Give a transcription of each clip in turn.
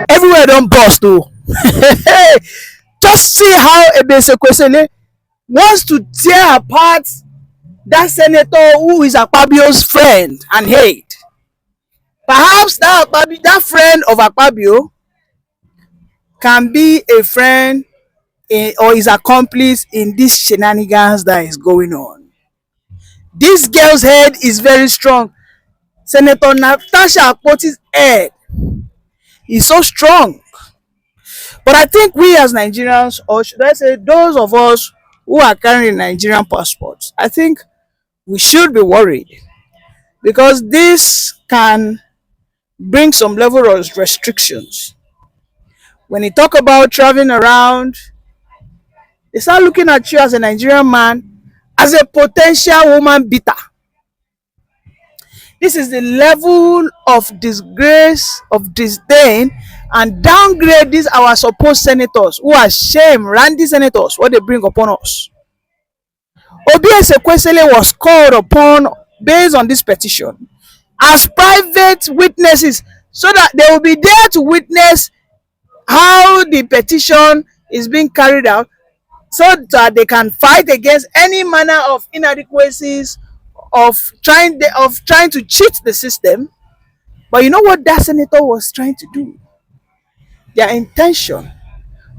Everywhere don't bust though. Just see how Ezekwesili wants to tear apart that senator who is Akpabio's friend and hate. Perhaps that friend of Akpabio can be a friend or his accomplice in this shenanigans that is going on. This girl's head is very strong. Senator Natasha Akpoti's head is so strong. But I think we as Nigerians, or should I say those of us who are carrying Nigerian passports, I think we should be worried, because this can bring some level of restrictions. When you talk about traveling around, they start looking at you as a Nigerian man as a potential woman beater. This is the level of disgrace, of disdain, and downgrade these our supposed senators who are shame, randy senators, what they bring upon us. Ezekwesili was called upon based on this petition as private witnesses, so that they will be there to witness how the petition is being carried out, so that they can fight against any manner of inadequacies of trying to cheat the system. But you know what that senator was trying to do? Their intention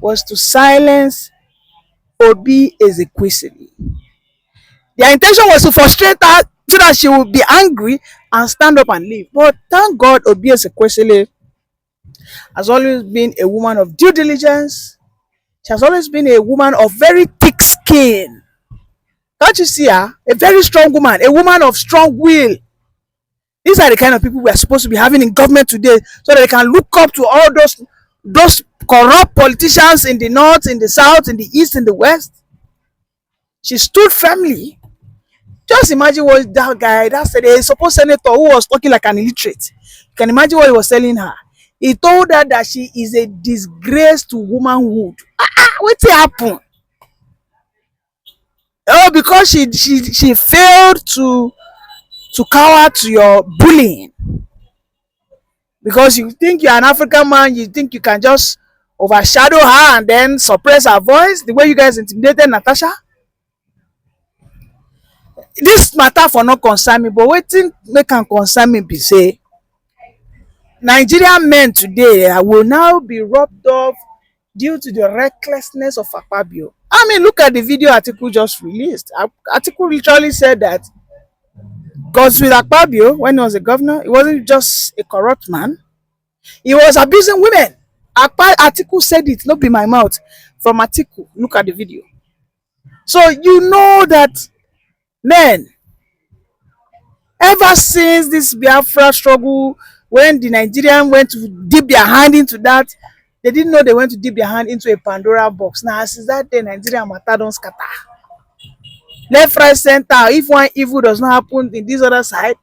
was to silence Ezekwesili. Their intention was to frustrate her so that she would be angry and stand up and leave. But thank God Ezekwesili has always been a woman of due diligence. She has always been a woman of very thick skin. Don't you see her? A very strong woman, a woman of strong will. These are the kind of people we are supposed to be having in government today, so that they can look up to all those corrupt politicians in the north, in the south, in the east, in the west. She stood firmly. Just imagine what that guy, that's a supposed senator who was talking like an illiterate. You can imagine what he was telling her. He told her that she is a disgrace to womanhood. What happened? Oh, because she failed to cower to your bullying. Because you think you're an African man, you think you can just overshadow her and then suppress her voice the way you guys intimidated Natasha. This matter for not concern me, but wetin make am concern me be say Nigerian men today will now be robbed off due to the recklessness of Akpabio. I mean, look at the video article just released. Article literally said that because with Akpabio, when he was a governor, he wasn't just a corrupt man. He was abusing women. Article said it, not be my mouth. From article, look at the video. So you know that, men, ever since this Biafra struggle, when the Nigerians went to dip their hand into that, they didn't know they went to dip their hand into a Pandora box. Now, since that day, Nigeria matter don scatter. Left, right, center. If one evil does not happen in this other side,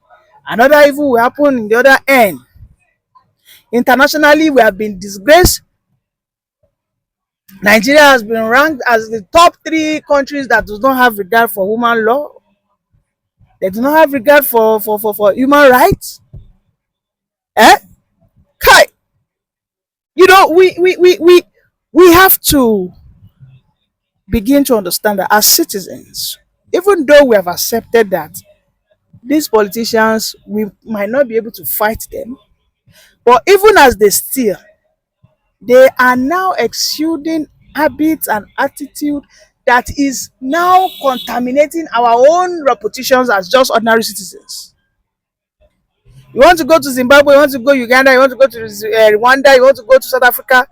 another evil will happen in the other end. Internationally, we have been disgraced. Nigeria has been ranked as the top 3 countries that do not have regard for human law. They do not have regard for human rights. Kai, you know, we have to begin to understand that as citizens, even though we have accepted that these politicians, we might not be able to fight them, but even as they steal, they are now exuding habits and attitude that is now contaminating our own reputations as just ordinary citizens. You want to go to Zimbabwe, you want to go Uganda, you want to go to Rwanda, you want to go to South Africa.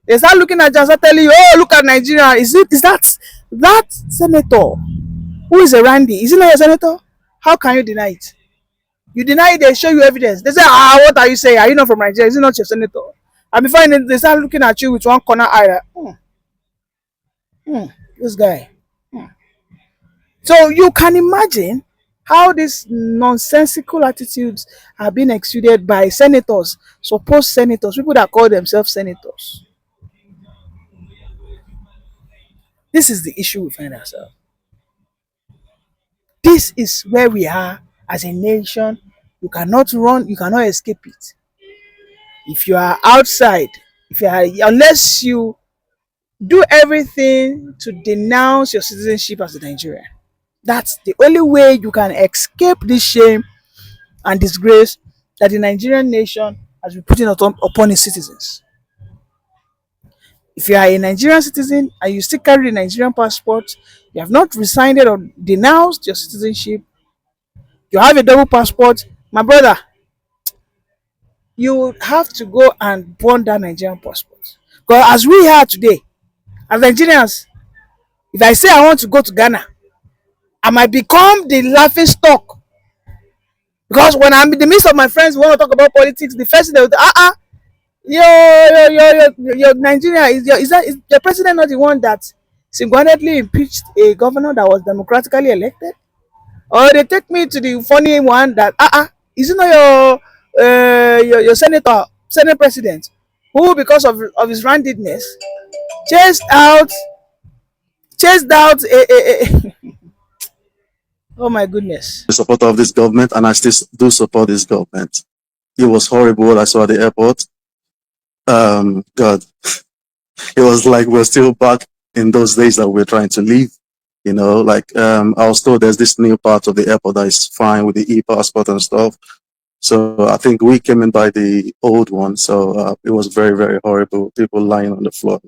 They start looking at you and start telling you, "Oh, look at Nigeria. Is that senator who is a Randy? Is it not a senator? How can you deny it? You deny it, they show you evidence. They say, what are you saying? Are you not from Nigeria? Is it not your senator?" And before they start looking at you with one corner eye, like, this guy. So you can imagine how these nonsensical attitudes are being exuded by senators, supposed senators, people that call themselves senators. This is the issue we find ourselves. This is where we are as a nation. You cannot run, you cannot escape it. If you are outside, if you are, unless you do everything to denounce your citizenship as a Nigerian, that's the only way you can escape this shame and disgrace that the Nigerian nation has been putting upon its citizens. If you are a Nigerian citizen and you still carry the Nigerian passport, you have not resigned it or denounced your citizenship, you have a double passport, my brother, you would have to go and burn that Nigerian passport. Because as we are today, as Nigerians, if I say I want to go to Ghana, I might become the laughing stock. Because when I'm in the midst of my friends who want to talk about politics, the first thing they will your Nigeria is the president not the one that single-handedly impeached a governor that was democratically elected? Or they take me to the funny one that is it not your senator, senate president, who because of his randomness chased out a oh my goodness. The supporter of this government, and I still do support this government. It was horrible what I saw at the airport. God, it was like we're still back in those days that we're trying to leave. You know, like I was told there's this new part of the airport that is fine with the e-passport and stuff. So I think we came in by the old one. So it was very, very horrible. People lying on the floor,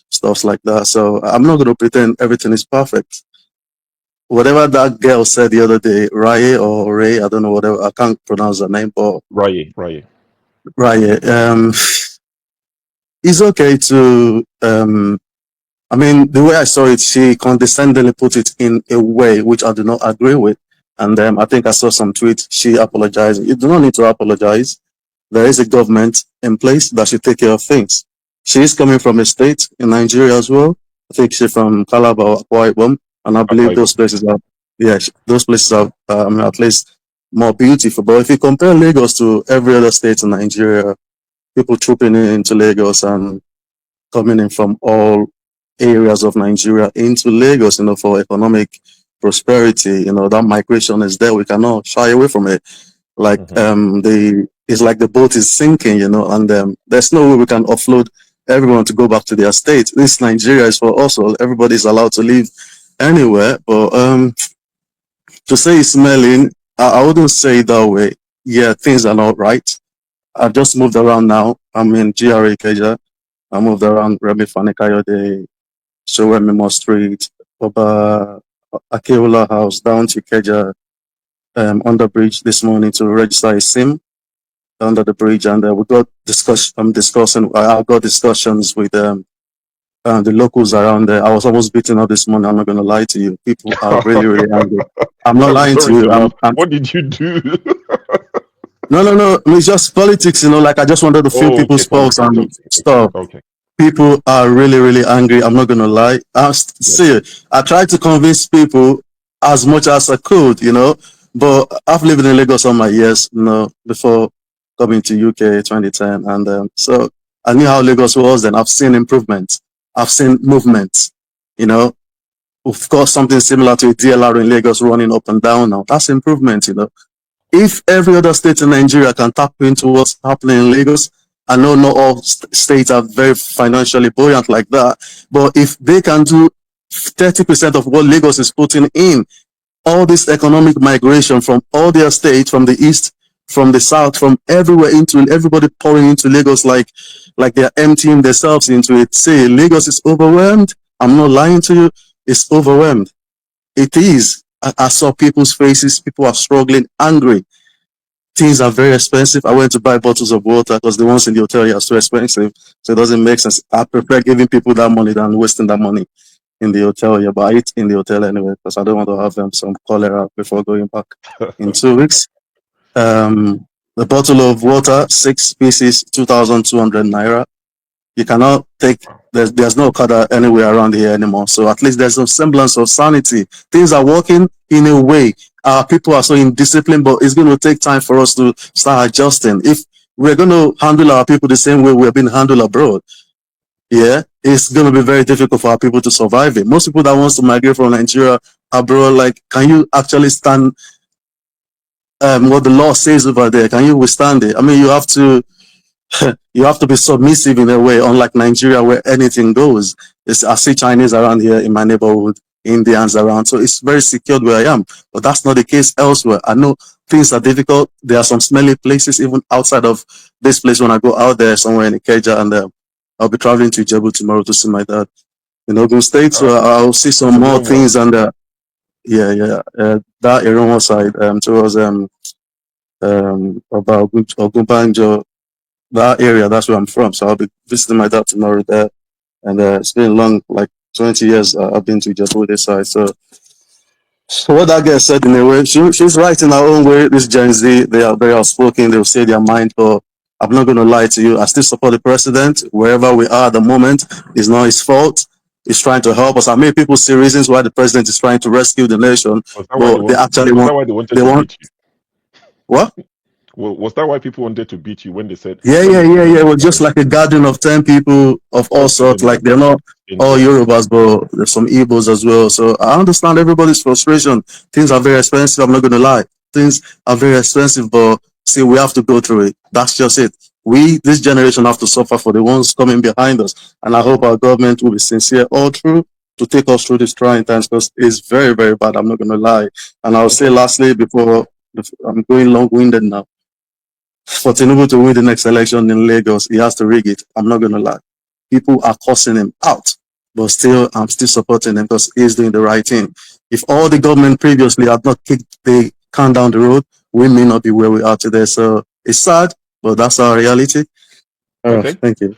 stuff like that. So I'm not going to pretend everything is perfect. Whatever that girl said the other day, Ray or Ray, I don't know, whatever, I can't pronounce her name, but Ray. It's okay to, I mean, the way I saw it, she condescendingly put it in a way which I do not agree with. And I think I saw some tweets, she apologized. You do not need to apologize. There is a government in place that should take care of things. She is coming from a state in Nigeria as well. I think she's from Calabar or Akwa Ibom, and I believe those places are, those places are at least more beautiful. But if you compare Lagos to every other state in Nigeria, people trooping into Lagos and coming in from all areas of Nigeria into Lagos, for economic prosperity, that migration is there. We cannot shy away from it. Like it's like the boat is sinking, and there's no way we can offload everyone to go back to their state. This Nigeria is for us all. Everybody's allowed to live anywhere. But to say it's smelling, I wouldn't say it that way. Yeah, things are not right. I've just moved around now. I'm in GRA Keja. I moved around Remy Fanikayode, Showemimo Street, Oba Akeola House, down to Keja, under bridge this morning to register a SIM under the bridge, and we got I got discussions with the locals around there. I was almost beaten up this morning. I'm not going to lie to you. People are really, really angry. I'm not lying to you. What did you do? No. It's just politics, like I just wanted to feel people's pulse and stuff. Okay. People are really, really angry. I'm not going to lie. I tried to convince people as much as I could, but I've lived in Lagos all my years, before coming to UK 2010. And so I knew how Lagos was, and I've seen improvements. I've seen movements, of course, something similar to a DLR in Lagos running up and down now. That's improvement, If every other state in Nigeria can tap into what's happening in Lagos, I know not all states are very financially buoyant like that, but if they can do 30% of what Lagos is putting in. All this economic migration from all their states, from the east, from the south, from everywhere, into everybody pouring into Lagos like they're emptying themselves into it. Say Lagos is overwhelmed. I'm not lying to you. It's overwhelmed. It is. I saw people's faces. People are struggling, angry. Things are very expensive. I went to buy bottles of water because the ones in the hotel are so expensive. So it doesn't make sense. I prefer giving people that money than wasting that money in the hotel. Yeah, but I eat in the hotel anyway because I don't want to have some cholera before going back in 2 weeks. The bottle of water, 6 pieces, 2,200 naira. You cannot take. There's no Okada anywhere around here anymore. So at least there's some semblance of sanity. Things are working in a way. Our people are so indisciplined, but it's going to take time for us to start adjusting. If we're going to handle our people the same way we're being handled abroad, yeah, it's going to be very difficult for our people to survive it. Most people that wants to migrate from Nigeria abroad, like, can you actually stand what the law says over there? Can you withstand it? I mean, you have to be submissive in a way, unlike Nigeria where anything goes. I see Chinese around here in my neighborhood, Indians around, so it's very secured where I am. But that's not the case elsewhere. I know things are difficult. There are some smelly places even outside of this place. When I go out there somewhere in Ikeja, and I'll be traveling to Ijebu tomorrow to see my dad in Ogun State, so I'll see some more things. And that Ironwa side, towards about Ogunbanjo, that area, that's where I'm from. So I'll be visiting my dad tomorrow there. And it's been long, like 20 years I've been to Ijebu this side. So what that girl said, in a way, she's right in her own way. This Gen Z, they are very outspoken. They'll say their mind, but I'm not going to lie to you. I still support the president. Wherever we are at the moment, it's not his fault. He's trying to help us. I made people see reasons why the president is trying to rescue the nation. But they actually want. They want what? Was that why people wanted to beat you when they said? Yeah. It was just like a gathering of 10 people of all sorts. Like, they're not all Yorubas, but there's some Igbos as well. So I understand everybody's frustration. Things are very expensive. I'm not going to lie. Things are very expensive, but see, we have to go through it. That's just it. We, this generation, have to suffer for the ones coming behind us. And I hope our government will be sincere all through to take us through these trying times, because it's very, very bad. I'm not going to lie. And I'll say lastly, before I'm going long-winded now, for Tinubu to win the next election in Lagos, he has to rig it. I'm not going to lie. People are cursing him out, but still, I'm still supporting him because he's doing the right thing. If all the government previously had not kicked the can down the road, we may not be where we are today. So it's sad, but that's our reality. Okay. Thank you.